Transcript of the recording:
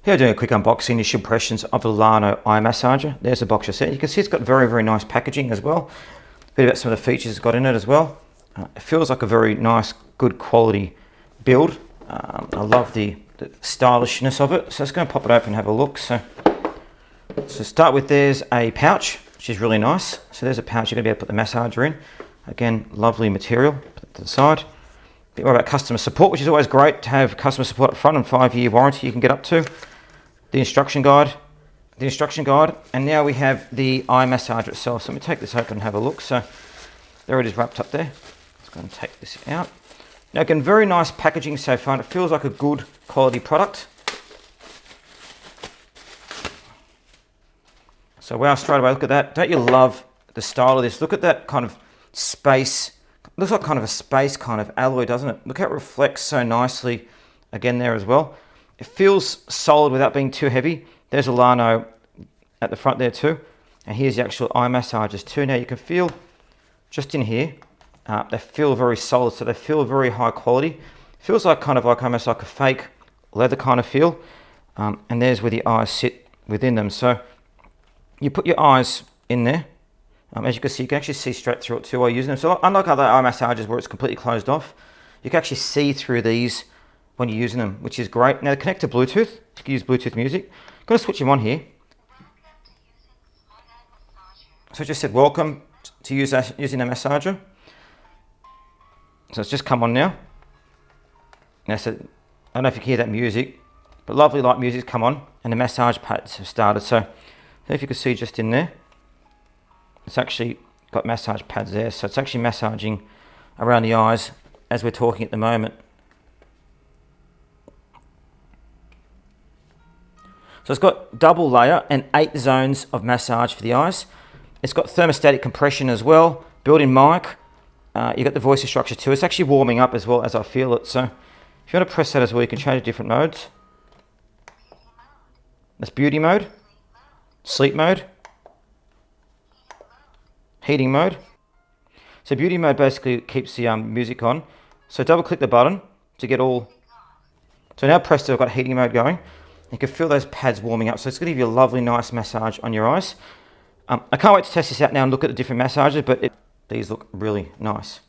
Here doing a quick unboxing, initial impressions of the Llano Eye Massager. There's a box set. You can see it's got very, very nice packaging as well. A bit about some of the features it's got in it as well. It feels like a very nice, good quality build. I love the stylishness of it. So let's go and pop it open and have a look. So start with, there's a pouch, which is really nice. So there's a pouch you're going to be able to put the massager in. Again, lovely material. Put it to the side. A bit more about customer support, which is always great to have customer support up front, and 5-year warranty you can get up to. The instruction guide, and now we have the eye massager itself. So let me take this open and have a look. So there it is wrapped up there. Let's go and take this out. Now again, very nice packaging so far. It feels like a good quality product. So wow, straight away, look at that. Don't you love the style of this? Look at that kind of space. Looks like kind of a space kind of alloy, doesn't it? Look how it reflects so nicely again there as well. It feels solid without being too heavy. There's a Llano at the front there too. And here's the actual eye massagers too. Now you can feel just in here, they feel very solid. So they feel very high quality. Feels like kind of like almost like a fake leather kind of feel. And there's where the eyes sit within them. So you put your eyes in there. As you can see, you can actually see straight through it too while using them. So unlike other eye massagers where it's completely closed off, you can actually see through these when you're using them, which is great. Now they connect to Bluetooth. You can use Bluetooth music. I'm going to switch them on here. So it just said welcome to using the massager. So it's just come on now. Now so, I don't know if you can hear that music, but lovely light music's come on and the massage pads have started. So if you can see just in there, it's actually got massage pads there. So it's actually massaging around the eyes as we're talking at the moment. So it's got double layer and 8 zones of massage for the eyes. It's got thermostatic compression as well, built-in mic. You got the voice instruction too. It's actually warming up as well as I feel it. So if you want to press that as well, you can change different modes. That's beauty mode, sleep mode, heating mode. So beauty mode basically keeps the music on. So double click the button to get all. So now pressed, I've got heating mode going. You can feel those pads warming up. So it's going to give you a lovely, nice massage on your eyes. I can't wait to test this out now and look at the different massages, but these look really nice.